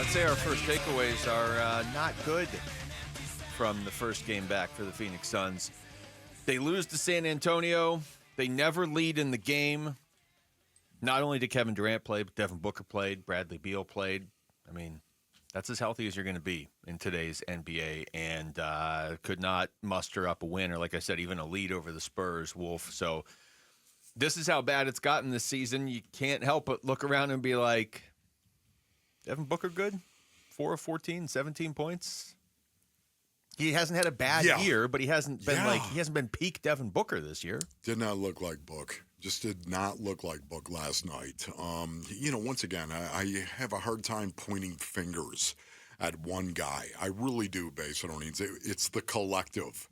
I'd say our first takeaways are not good from the first game back for the Phoenix Suns. They lose to San Antonio. They never lead in the game. Not only did Kevin Durant play, but Devin Booker played, Bradley Beal played. I mean, that's as healthy as you're going to be in today's NBA, and could not muster up a win, or like I said, even a lead over the Spurs, Wolf. So this is how bad it's gotten this season. You can't help but look around and be like, Devin Booker good? 4 of 14, 17 points. He hasn't had a bad year, but he hasn't been peak Devin Booker this year. Did not look like Book. Just did not look like Book last night. Once again, I have a hard time pointing fingers at one guy. I really do, based on it's the collective.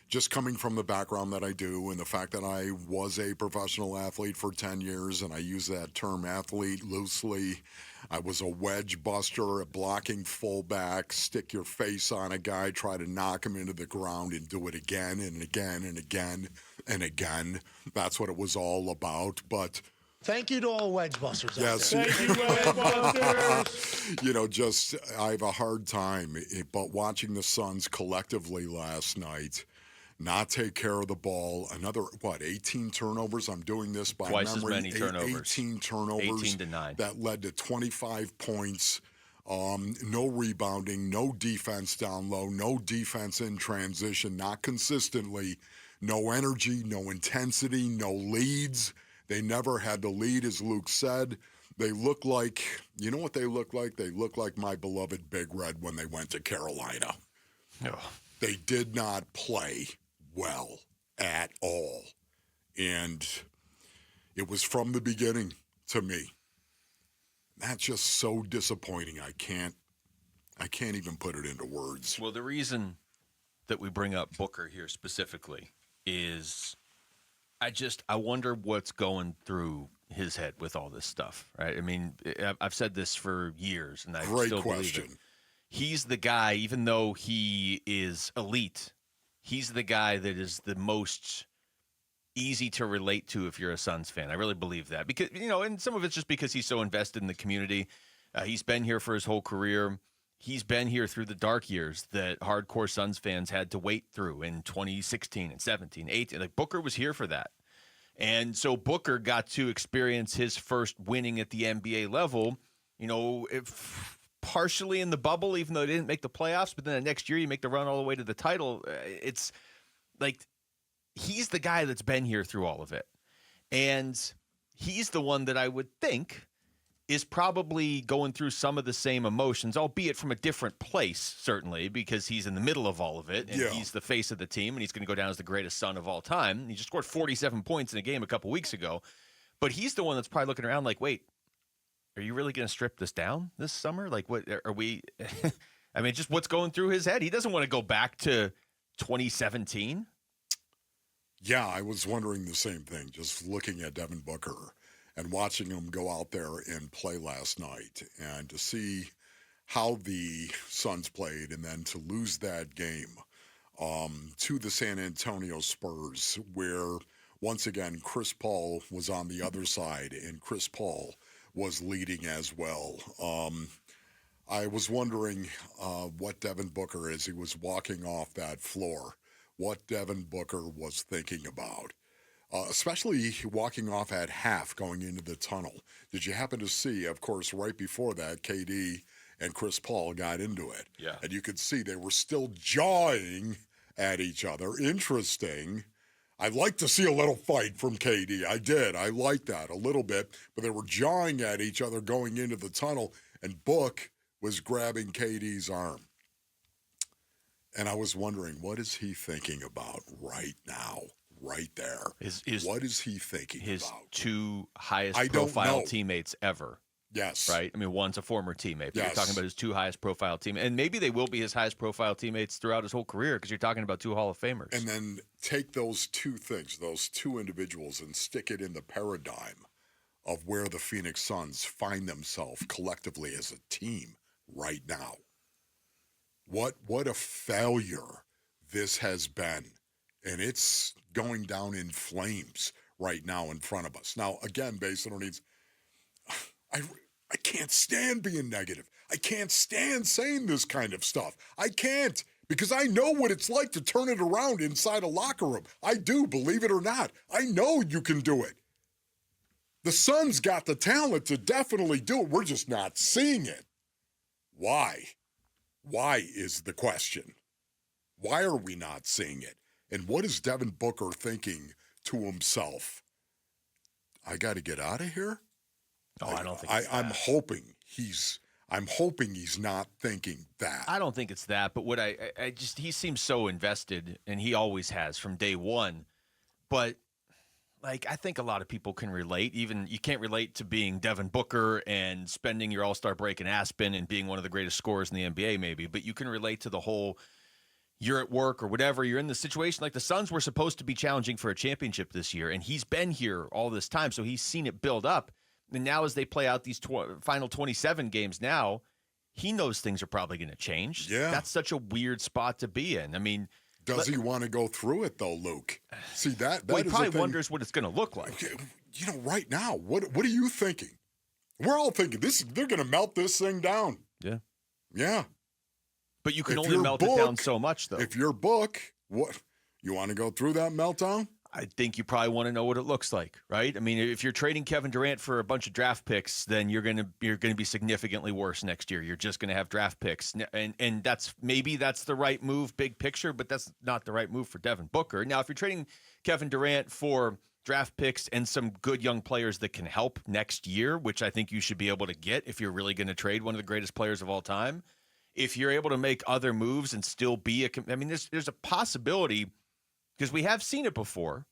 Just coming from the background that I do and the fact that I was a professional athlete for 10 years, and I use that term athlete loosely. I was a wedge buster, a blocking fullback, stick your face on a guy, try to knock him into the ground and do it again and again and again and again. That's what it was all about. But thank you to all wedge busters. Yes. Out there. Thank you, wedge busters. I have a hard time, but watching the Suns collectively last night not take care of the ball. Another, 18 turnovers? I'm doing this by twice memory. As many turnovers. 18 turnovers. 18-9. That led to 25 points. No rebounding, no defense down low, no defense in transition, not consistently, no energy, no intensity, no leads. They never had the lead, as Luke said. They look like, you know what they look like? They look like my beloved Big Red when they went to Carolina. Oh. They did not play well at all. And it was from the beginning to me. That's just so disappointing. I can't even put it into words. Well, the reason that we bring up Booker here specifically is I wonder what's going through his head with all this stuff, right? I mean, I've said this for years, and I still believe it. He's the guy, even though he is elite, he's the guy that is the most easy to relate to if you're a Suns fan. I really believe that. Because, and some of it's just because he's so invested in the community. He's been here for his whole career. He's been here through the dark years that hardcore Suns fans had to wait through in 2016 and 17, 18. Like, Booker was here for that. And so Booker got to experience his first winning at the NBA level, partially in the bubble, even though they didn't make the playoffs. But then the next year you make the run all the way to the title. It's like he's the guy that's been here through all of it. And he's the one that I would think is probably going through some of the same emotions, albeit from a different place, certainly, because he's in the middle of all of it, and he's the face of the team, and he's going to go down as the greatest Sun of all time. He just scored 47 points in a game a couple weeks ago. But he's the one that's probably looking around like, wait, are you really going to strip this down this summer? Like, what are we – I mean, just what's going through his head? He doesn't want to go back to 2017. Yeah, I was wondering the same thing, just looking at Devin Booker and watching him go out there and play last night, and to see how the Suns played and then to lose that game to the San Antonio Spurs, where once again Chris Paul was on the other side and Chris Paul was leading as well. I was wondering what Devin Booker, as he was walking off that floor, what Devin Booker was thinking about. Especially walking off at half going into the tunnel. Did you happen to see, of course, right before that, KD and Chris Paul got into it? Yeah. And you could see they were still jawing at each other. Interesting. I'd like to see a little fight from KD. I did. I liked that a little bit. But they were jawing at each other going into the tunnel, and Book was grabbing KD's arm. And I was wondering, what is he thinking about right now? Right there. What is he thinking his about? His two highest profile teammates ever. Yes. Right? I mean, one's a former teammate. But yes. You're talking about his two highest profile teammates. And maybe they will be his highest profile teammates throughout his whole career, because you're talking about two Hall of Famers. And then take those two things, those two individuals, and stick it in the paradigm of where the Phoenix Suns find themselves collectively as a team right now. What a failure this has been. And it's going down in flames right now in front of us. Now, again, based on needs, I can't stand being negative. I can't stand saying this kind of stuff. I can't, because I know what it's like to turn it around inside a locker room. I do, believe it or not. I know you can do it. The Suns got the talent to definitely do it. We're just not seeing it. Why? Why is the question? Why are we not seeing it? And what is Devin Booker thinking to himself? I got to get out of here? Oh, I don't think it's that. I'm hoping he's not thinking that. I don't think it's that, but what I just, he seems so invested, and he always has from day one. But like, I think a lot of people can relate. Even you can't relate to being Devin Booker and spending your All-Star break in Aspen and being one of the greatest scorers in the NBA, maybe. But you can relate to the whole, you're at work or whatever, you're in the situation. Like the Suns were supposed to be challenging for a championship this year, and he's been here all this time, so he's seen it build up. And now as they play out these final 27 games now, he knows things are probably going to change. Yeah. That's such a weird spot to be in. I mean, does he want to go through it, though, Luke? See, that well, he is probably wonders what it's going to look like. Okay, you know, right now, what are you thinking? We're all thinking they're going to melt this thing down. Yeah. Yeah. But you can only melt it down so much, though. If your book, what you want to go through that meltdown? I think you probably want to know what it looks like, right? I mean, if you're trading Kevin Durant for a bunch of draft picks, then you're going to be significantly worse next year. You're just going to have draft picks, and that's the right move, big picture, but that's not the right move for Devin Booker. Now, if you're trading Kevin Durant for draft picks and some good young players that can help next year, which I think you should be able to get if you're really going to trade one of the greatest players of all time, if you're able to make other moves and still be there's a possibility. Because we have seen it before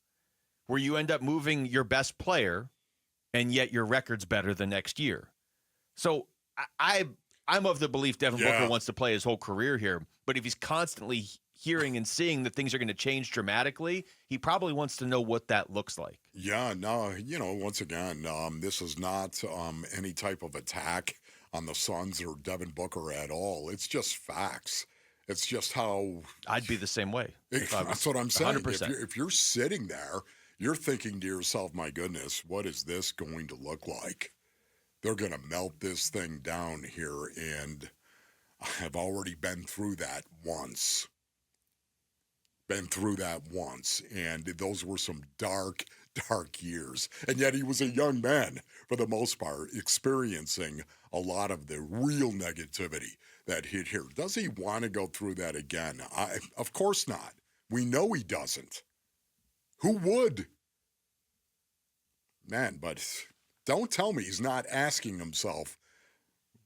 where you end up moving your best player and yet your record's better the next year. So I'm of the belief Devin Booker wants to play his whole career here. But if he's constantly hearing and seeing that things are going to change dramatically, he probably wants to know what that looks like. Yeah, no, once again, this is not any type of attack on the Suns or Devin Booker at all. It's just facts. It's just how I'd be the same way. That's what I'm saying. 100%. If you're sitting there, you're thinking to yourself, my goodness, what is this going to look like? They're going to melt this thing down here, and I've already been through that once. And those were some dark, dark years. And yet he was a young man, for the most part, experiencing a lot of the real negativity that hit here. Does he want to go through that again? Of course not. We know he doesn't. Who would? Man, but don't tell me he's not asking himself,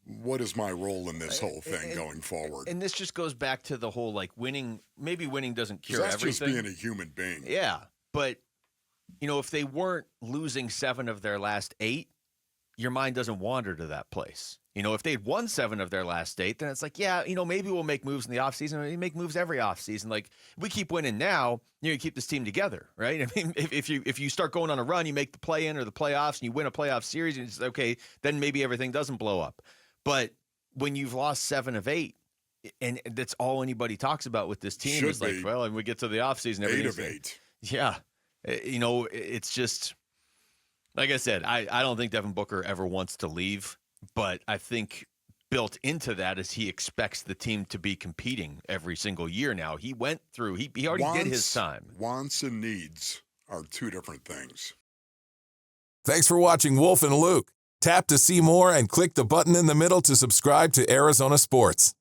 what is my role in this whole thing going forward? And this just goes back to the whole, like, winning. Maybe winning doesn't cure everything. That's just being a human being. Yeah, but, if they weren't losing 7 of their last 8, your mind doesn't wander to that place. If they'd won 7 of their last 8, then it's like, maybe we'll make moves in the offseason. We make moves every offseason. Like, we keep winning now, you keep this team together, right? I mean, if you start going on a run, you make the play-in or the playoffs, and you win a playoff series, and it's okay, then maybe everything doesn't blow up. But when you've lost 7 of 8, and that's all anybody talks about with this team, is like, well, and we get to the offseason, 8 of 8. Yeah. It's just, like I said, I don't think Devin Booker ever wants to leave. But I think built into that is he expects the team to be competing every single year now. He went through, he already did his time. Wants and needs are 2 different things. Thanks for watching Wolf and Luke. Tap to see more and click the button in the middle to subscribe to Arizona Sports.